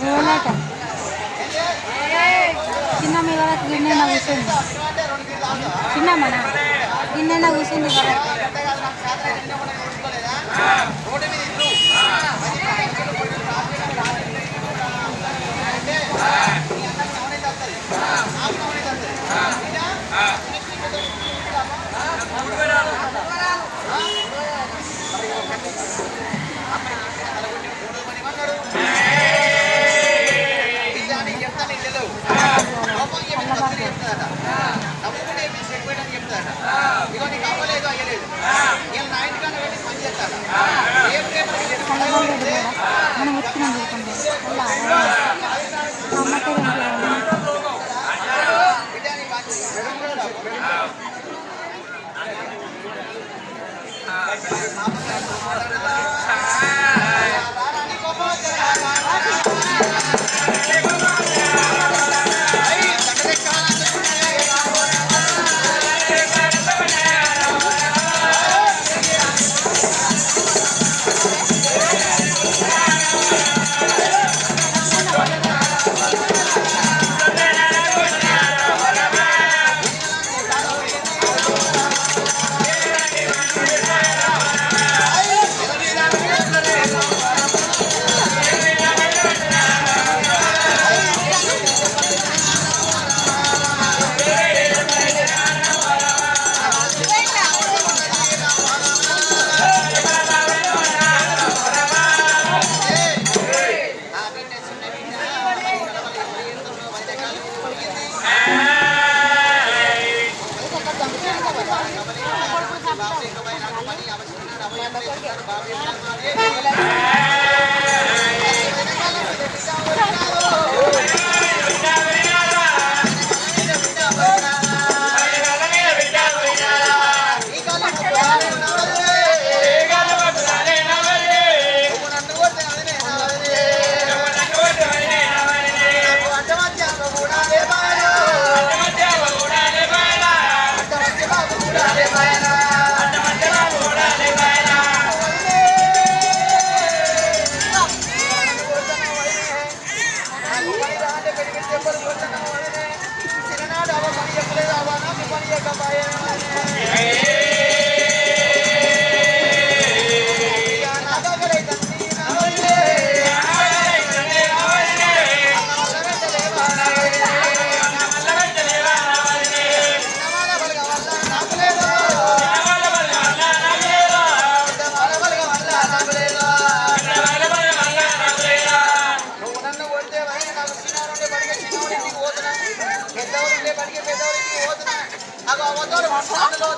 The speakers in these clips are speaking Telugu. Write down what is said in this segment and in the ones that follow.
ఎవరట చిన్న మీ వాళ్ళకి గిన్నెన కూర్చుంది చిన్నమ్మనా గిన్నెన కూర్చుంది మనం వచ్చినాం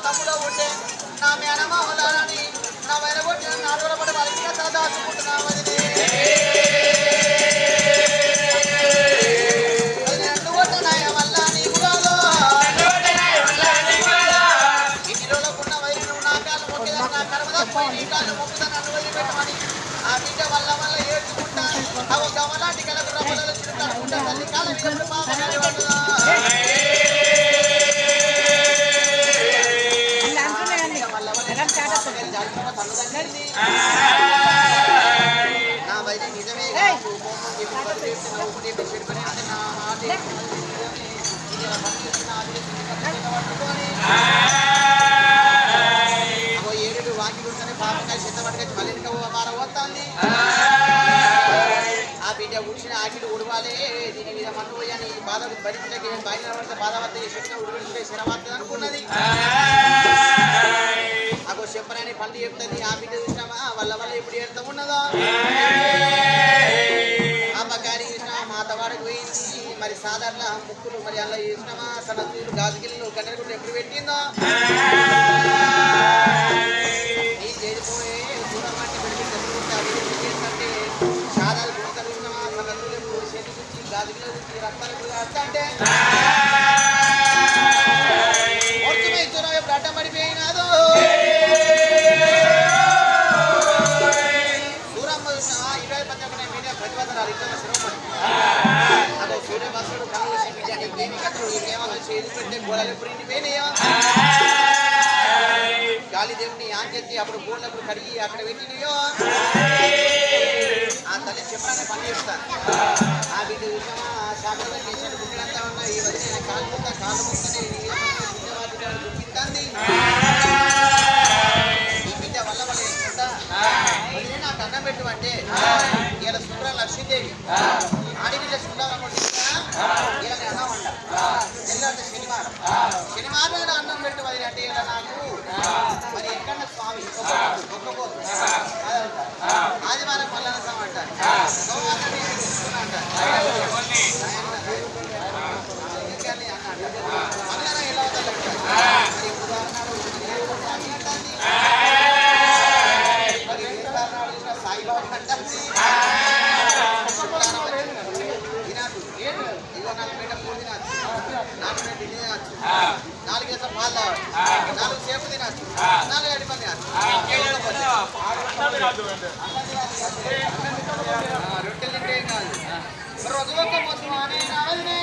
తమ్ముడు ఉంటే నా మేనమా వల్లని నా వైరగొట్టిన నాలుగు పడి వాళ్ళకి దాచుకుంటున్నాం పెట్టమని ఆ బిడ్డ వల్ల ఏడ్చుకుంటా అవ గమలాంటి కలకు రమ్మలు చిరుకుంటా తల్లి కాలం నా వైద్య నిజమే ఏడు వాకిలుంటేనే పాపకాయ చెత్త పట్టుకొచ్చి మళ్ళీ మారవస్తాంది ఆ బిడ్డ ఉడిచిన ఆకిలు ఉడవాలి దీని మీద మన్ను పోయని బాధ బయటకి బయట బాధ వద్ద చెట్టు ఉడిపిస్తే శరవార్తది అనుకున్నది అగో చెప్పనని పండు చెప్తుంది ఆ బిడ్డ చూసినామా వల్ల ఇప్పుడు ఏడుతా ఉన్నదో ఆ బగారి చూసినా మాతవాడికి పోయింది మరి సాధారణ ముక్కులు మరి అలా చూసినామా సనత్తులు గాజుగిళ్ళు గడ్డలు ఎప్పుడు పెట్టిందో నీ చేరిపోయే దూరం అంటే పెడితే సాధారణ గుంటలు చూసినామా సనత్తులు చేతి గురించి గాజుగిళ్ళు గురించి రక్తాలు వస్తా అంటే ఎప్పుడు అడ్డం పడిపోయినాదో సూరమ్మ చూసినా 20 మీడియా ప్రతిపాదనాలు ఇక్కడ శ్రమపడి అదే సూర్య బస్సుడు ఏమి కథలు ఏమన్నా చేసి పెట్టే గోడలు ఎప్పుడు ఇంటిపోయినాయో గాలిదేవుని ఆన్ చేసి అప్పుడు బోర్లప్పుడు కడిగి అక్కడ పెట్టినయో ఆ తల్లి చెప్పడానికి పని చేస్తాను. ఆ బిడ్డ చూసామా శాఖలో చేసిన గుడ్డంతా ఉన్నాయి. ఈ వదిన కాలు ముక్కనే చూపిస్తుంది. ఈ బిడ్డ వల్ల వల్ల ఎక్కుంటా వదిలే నాకు అన్నం పెట్టు అంటే ఇలా శుభ్ర లక్ష్మీదేవి ఆడిబిడ్డ శుభ్రంగా ఇలా అన్నం అంట. ఎందుకంటే శనివారం అన్నం పెట్టు వదిలి అంటే ఇలా నాకు మరి ఎక్కడ స్వామి ఒక్కపోదు ఆదివారం పల్లనసం అంటారు. సోమవారం అంటారు. పల్లన ఎలా అవుతారు సాయిబాబు అంటారు. ఇదిగో 4 మీటర్ పూలు తినచ్చు, 4 మీటర్ ఇడ్లీ తినచ్చు, 4 గంటల పాలు తాగచ్చు, 4 సేపు తినచ్చు, 4 అడిపని రొట్టెలు తింటే ఏం కాదు. రోజు ఒక్క పొద్దు అనే రావనే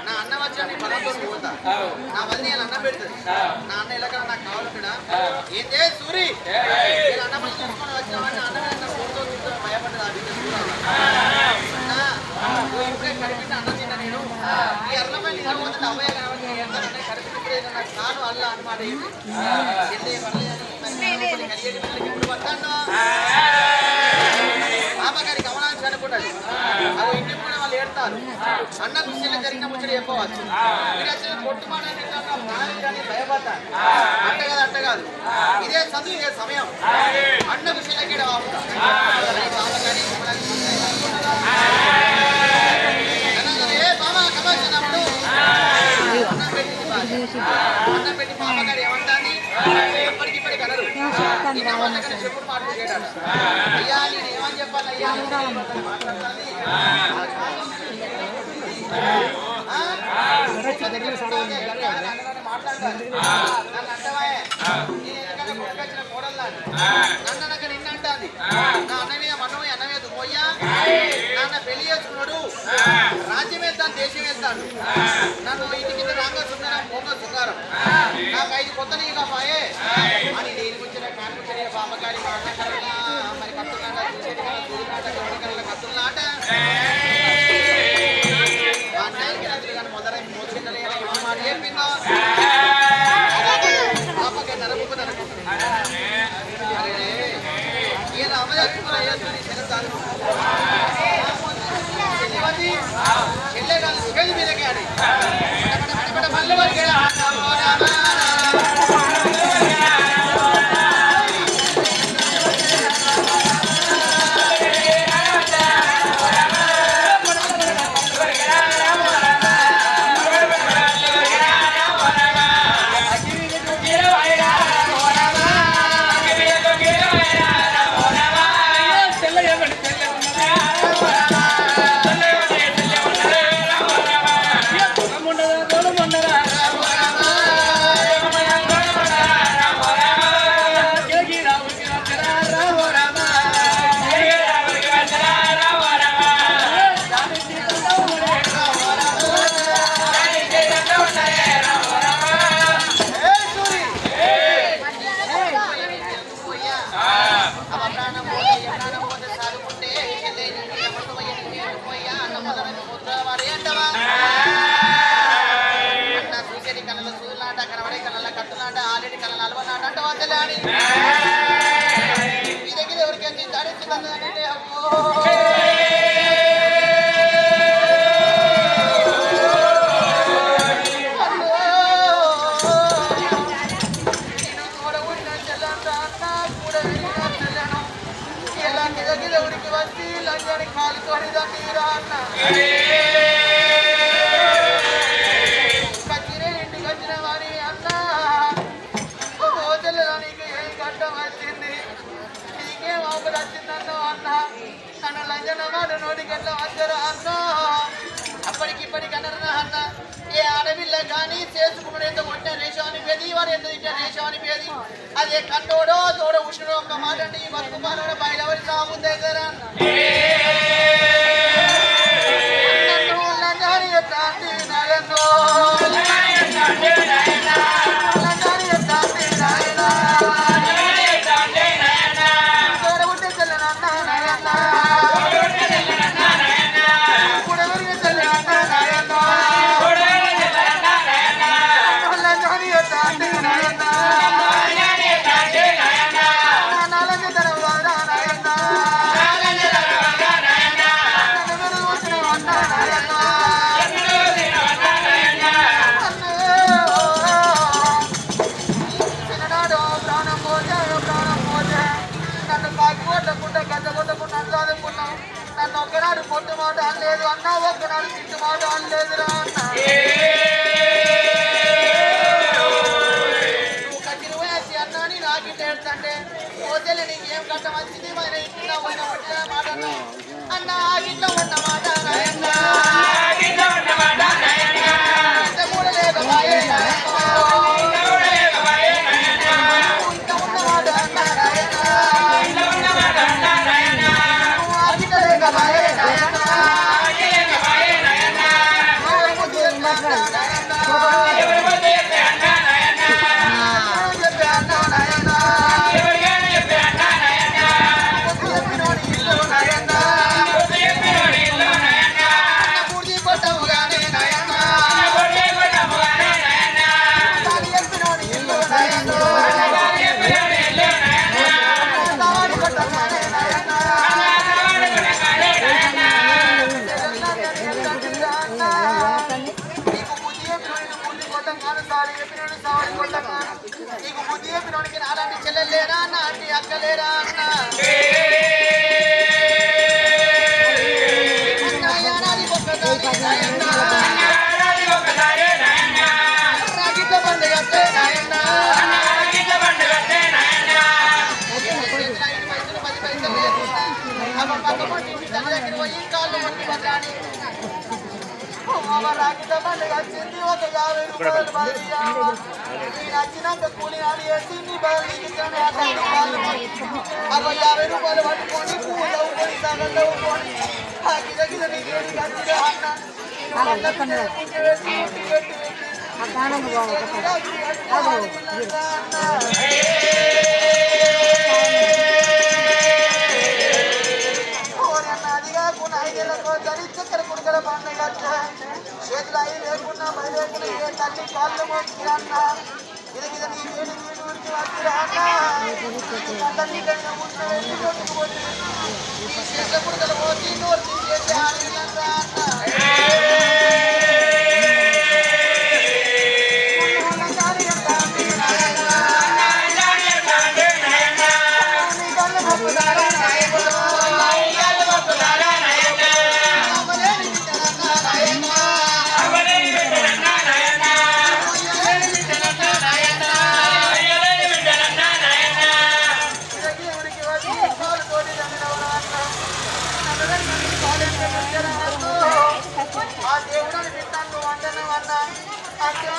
నా అన్న వచ్చి బలంతో పోతా నా వదిలి అన్నం పెడుతుంది నా అన్న ఇలా నాకు కావాలంటున్నా ఏంటే సూరి అన్నం తీసుకొని వచ్చినామని అన్నం ఫోటో భయపడ్డది ఆ బిడ్డ ఇప్పుడే కడిపిన అన్నం తిన్నా నేను ఈ అన్నమైన నిలబోతుంది అవ్వయ్య కాబట్టి కడిపినప్పుడే నాకు చాలు అల్ల అనమాట ఇప్పుడు వస్తాను పాపగారి గమనాన్ని అనుకుంటారు అది ఇంటి కూడా వాళ్ళు ఏడతారు అన్న విషయంలో జరిగిన ముచ్చట చెప్పవచ్చు మీరు అసలు కొట్టుమాడని భయపడతారు అంట కాదు అంట కాదు ఇదే చదువు ఇదే సమయం అన్న విషయంలోకి అన్నం పెట్టి పాపగారు ఏమంటాన్ని ఇప్పటికిప్పటికి అనరు ఇంకా వాళ్ళ చెప్పుడు మాటలు చేయడాడు అయ్యా నేను ఏమని చెప్పాలి అయ్యా మాట్లాడాలి మాట్లాడతాను నన్ను అంటవా నేను ఎందుకంటే కొట్టుకొచ్చిన కోడల్లాంటి నన్ను నాకు నిన్న అంటాంది నా అన్న మీద మనమే అన్న మీద పోయ్యా నాన్న పెళ్లి చేసుకున్నాడు రాజ్యం వెళ్తాను దేశం వెళ్తాడు నన్ను ఇంటి కింద రాంగా సుందరం పొంగ సుంగారం నాకు 5 కొత్త నీళ్ళ పాయే అని నేను వచ్చిన కాన్పుచ్చని బామ్మగారి మాట్లాడాలా మరి కత్తులాట చూసేది కదా చూడాట ఎవరికల్లా కత్తులాట ఆ టైంకి రాత్రి కానీ మొదలై మోచిందలే మాట చెప్పిందో పాపకి నరపు అరే ఈయన అమ్మజాత్మలు అయ్యేది చెల్లి చెల్లె కాదు స్టేజ్ మీదకి ఆడి మళ్ళీ వరకు అప్పటికిప్పటికి అనరా అన్న ఏ ఆడపిల్ల కానీ చేసుకుని ఎంత కొట్టిన రేషాని పేది వారు ఎంత తిట్టిన రేషాని పేది అదే కట్టోడో తోడ ఉష్ణుడో ఒక్క మాట అంటే ఈ బతుకు పాలన బయలువరి సాగుంది దగ్గర నన్ను ఒక్కనాడు పొట్టు మాట అనలేదు అన్న, ఒక్కనాడు తిట్టు మాట అనలేదురా అన్న. నువ్వు కట్టిన వేసి అన్నా నీ నాకిట్ట ఏడుతుంటే పోతేలే నీకేం కట్ట వచ్చింది మరి ఇంట్లో పోయిన మాట అన్న. ఆగిట్లో ఉన్న మాట నాయన్న, కూడా లేక బాయే నీకు బుద్ధి చెప్పినోడికి నాలాంటి చెల్లెలేరా అన్న, అంటే అక్కలేరా అన్న. నాకిట్ల పండుగ నాయన్న, 10 పైసలు లేకుండా అమ్మ పక్కపొంటి ఇంటి తల్లి దగ్గర పోయి కాళ్ళు మొట్టి బతరాని నాకిట్ల పండుగ వచ్చింది. ఒక 50 రూపాయలు నేను వచ్చినాక కూలి ఆడి వేసి నీ బయలుదేరి అమ్మ 50 రూపాయలు పట్టుకొని పువ్వు తవ్వుకొని సగం తవ్వుకొని ఆ గిద గిద నీకు వచ్చిన అన్న వేసి ఇంటి పెట్టి అది కాకుండా 5 ఏళ్ళకు చక్కెర కుడుకల పండుగ చేతులు అయి లేకుండా బయ లేకుండా ఏ తల్లి కాళ్ళు మోసి అన్న. ఇది మీద నీ వేడి ఊరికి వచ్చిరా అన్న. నీ చేతుల కుడుకలు పోసి నోరు తీసేసి ఆడిరా అన్న. ఆ దేవుడు పిస్తాను వంటను అన్న అంటే